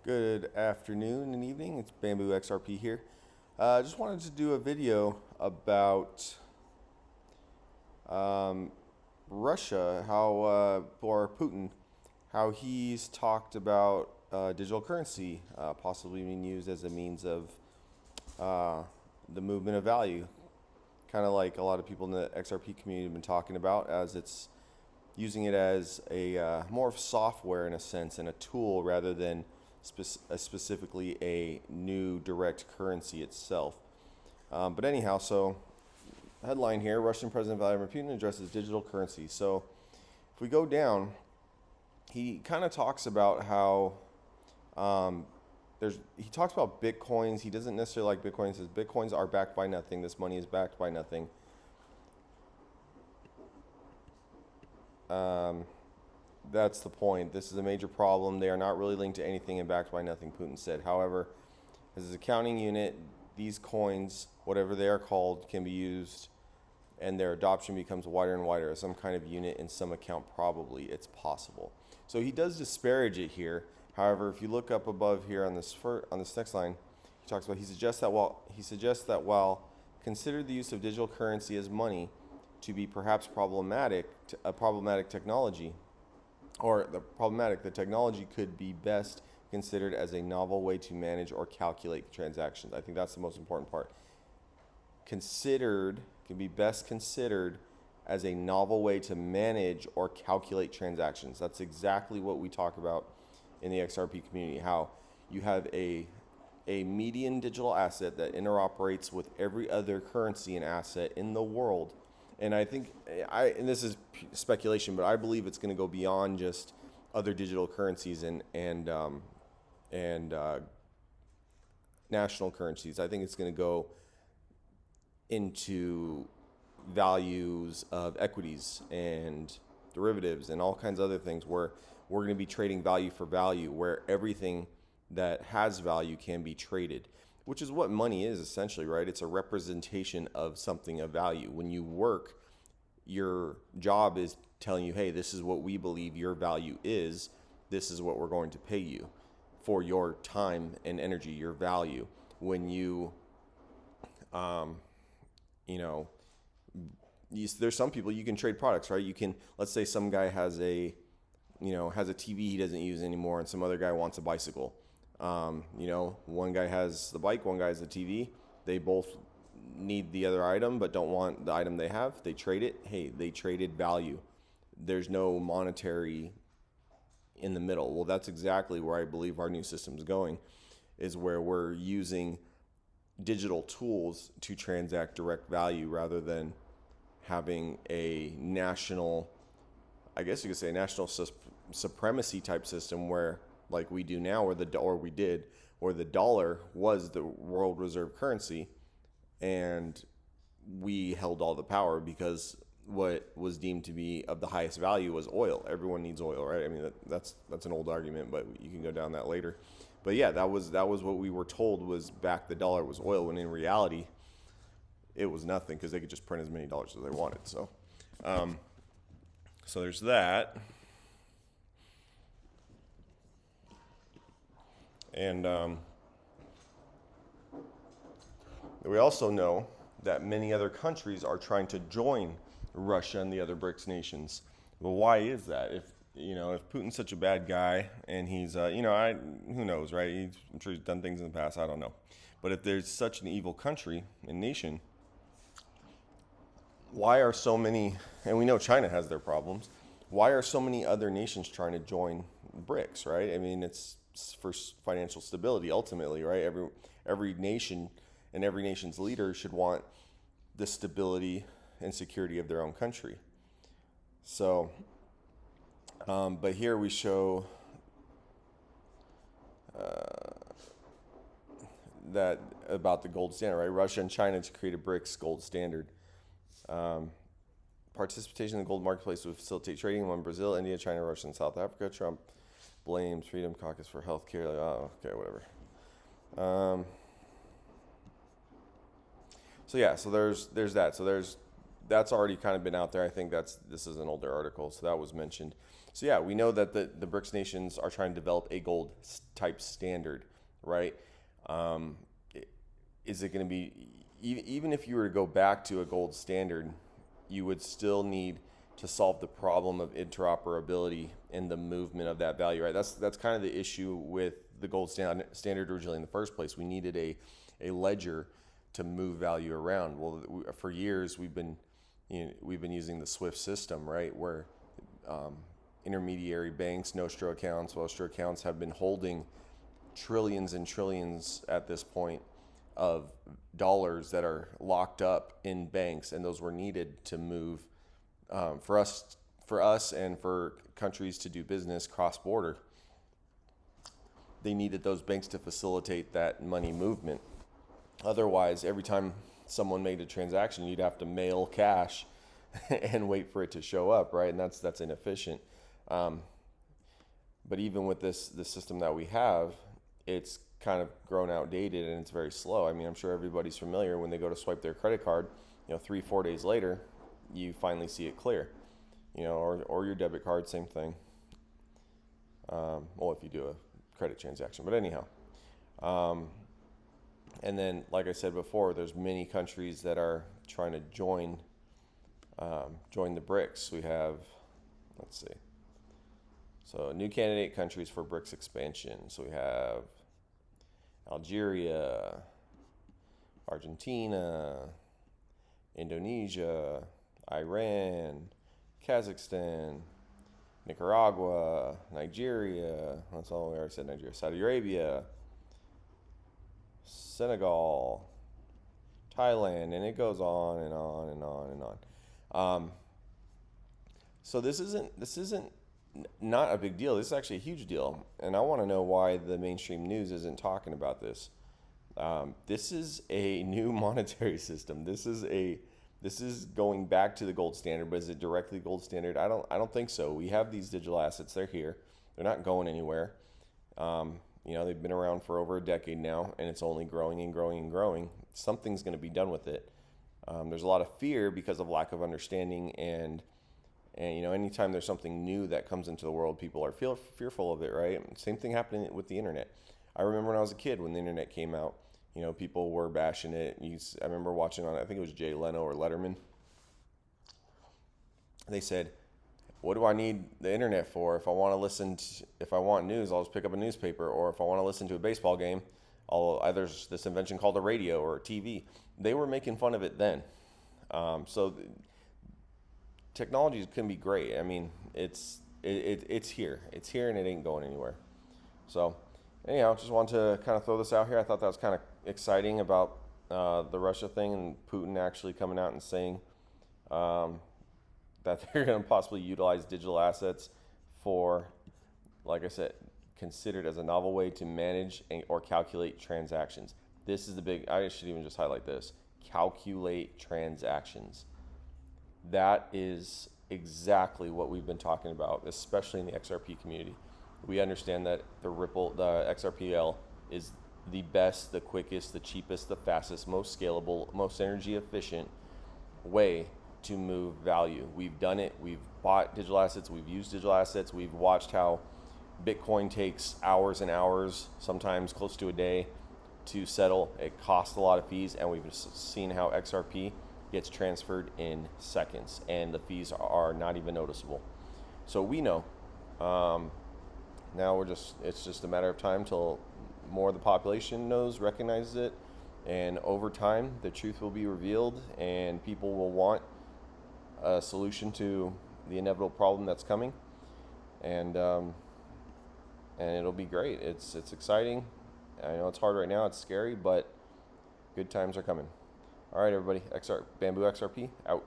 Good afternoon and evening. It's Bamboo XRP here. Just wanted to do a video about Russia, or Putin, how he's talked about digital currency possibly being used as a means of the movement of value. Kind of like a lot of people in the XRP community have been talking about, as it's using it as a more of software in a sense and a tool rather than specifically a new direct currency itself. But anyhow, so headline here: Russian President Vladimir Putin addresses digital currency. So if we go down, he kind of talks about how he talks about bitcoins. He doesn't necessarily like bitcoins. He says bitcoins are backed by nothing. This money is backed by nothing. That's the point. This is a major problem. They are not really linked to anything and backed by nothing, Putin said. However, as an accounting unit, these coins, whatever they are called, can be used, and their adoption becomes wider and wider as some kind of unit in some account. Probably it's possible. So he does disparage it here. However, if you look up above here on this next line, he suggests that while considered the use of digital currency as money to be perhaps problematic technology, the technology could be best considered as a novel way to manage or calculate transactions. I think that's the most important part. Can be best considered as a novel way to manage or calculate transactions. That's exactly what we talk about in the XRP community, how you have a median digital asset that interoperates with every other currency and asset in the world. And I think, and this is speculation, but I believe it's going to go beyond just other digital currencies and national currencies. I think it's going to go into values of equities and derivatives and all kinds of other things, where we're going to be trading value for value, where everything that has value can be traded, which is what money is essentially, right? It's a representation of something of value. When you work, your job is telling you, hey, this is what we believe your value is. This is what we're going to pay you for your time and energy, your value. When there's some people you can trade products, right? You can, let's say some guy has a TV he doesn't use anymore, and some other guy wants a bicycle. One guy has the bike, one guy has the TV. They both need the other item but don't want the item they have. They trade it. Hey, they traded value. There's no monetary in the middle. Well, that's exactly where I believe our new system's going, is where we're using digital tools to transact direct value rather than having a national, I guess you could say, a national supremacy type system where, like we do now, where the dollar was the world reserve currency, and we held all the power because what was deemed to be of the highest value was oil. Everyone needs oil, right? I mean, that's an old argument, but you can go down that later. But yeah, that was what we were told was back the dollar was oil, when in reality it was nothing, because they could just print as many dollars as they wanted. So there's that. And we also know that many other countries are trying to join Russia and the other BRICS nations. Well, why is that? If Putin's such a bad guy, and he's who knows, right? I'm sure he's done things in the past. I don't know. But if there's such an evil country and nation, why are so many? And we know China has their problems. Why are so many other nations trying to join BRICS, right? I mean, it's for financial stability ultimately, right? Every nation and every nation's leader should want the stability and security of their own country. So, but here we show that about the gold standard, right? Russia and China to create a BRICS gold standard. Participation in the gold marketplace would facilitate trading among Brazil, India, China, Russia, and South Africa. Trump blames Freedom Caucus for healthcare. Okay, whatever. So there's that. So there's that's already kind of been out there. I think this is an older article, so that was mentioned. So yeah, we know that the BRICS nations are trying to develop a gold type standard, right? Um, is it going to be, even if you were to go back to a gold standard, you would still need to solve the problem of interoperability and the movement of that value, right? That's kind of the issue with the gold standard originally in the first place. We needed a ledger to move value around. Well, for years we've been using the SWIFT system, right, where intermediary banks, Nostro accounts, Vostro accounts have been holding trillions and trillions at this point of dollars that are locked up in banks, and those were needed to move for us and for countries to do business cross-border. They needed those banks to facilitate that money movement. Otherwise, every time someone made a transaction, you'd have to mail cash and wait for it to show up, right? And that's inefficient. But even with this system that we have, it's kind of grown outdated and it's very slow. I mean, I'm sure everybody's familiar when they go to swipe their credit card, 3-4 days later, you finally see it clear, or your debit card, same thing. Well, if you do a credit transaction, but anyhow. And then, like I said before, there's many countries that are trying to join the BRICS. We have, let's see. So new candidate countries for BRICS expansion. So we have Algeria, Argentina, Indonesia, Iran, Kazakhstan, Nicaragua, Nigeria. That's all we already said. Nigeria, Saudi Arabia, Senegal, Thailand, and it goes on and on and on and on. So this isn't not a big deal. This is actually a huge deal, and I want to know why the mainstream news isn't talking about this. This is a new monetary system. This is going back to the gold standard, but is it directly gold standard? I don't think so. We have these digital assets. They're here. They're not going anywhere. They've been around for over a decade now, and it's only growing and growing and growing. Something's going to be done with it. There's a lot of fear because of lack of understanding, and anytime there's something new that comes into the world, people are fearful of it, right? Same thing happening with the internet. I remember when I was a kid, when the internet came out, people were bashing it. I remember watching on, I think it was Jay Leno or Letterman. They said, what do I need the internet for? If I want news, I'll just pick up a newspaper. Or if I want to listen to a baseball game, there's this invention called a radio or a TV. They were making fun of it then. So technology can be great. I mean, it's here. It's here and it ain't going anywhere. So anyhow, just wanted to kind of throw this out here. I thought that was kind of exciting about the Russia thing and Putin actually coming out and saying that they're going to possibly utilize digital assets for, like I said, considered as a novel way to manage or calculate transactions. This is the big, I should even just highlight this, calculate transactions. That is exactly what we've been talking about, especially in the XRP community. We understand that the XRPL is the best, the quickest, the cheapest, the fastest, most scalable, most energy efficient way to move value. We've done it. We've bought digital assets. We've used digital assets. We've watched how Bitcoin takes hours and hours, sometimes close to a day, to settle. It costs a lot of fees, and we've seen how XRP gets transferred in seconds, and the fees are not even noticeable. So we know. Now it's just a matter of time till more of the population recognizes it, and over time the truth will be revealed, and people will want a solution to the inevitable problem that's coming, and it'll be great. It's exciting. I know it's hard right now. It's scary, but good times are coming. All right, everybody. Bamboo XRP out.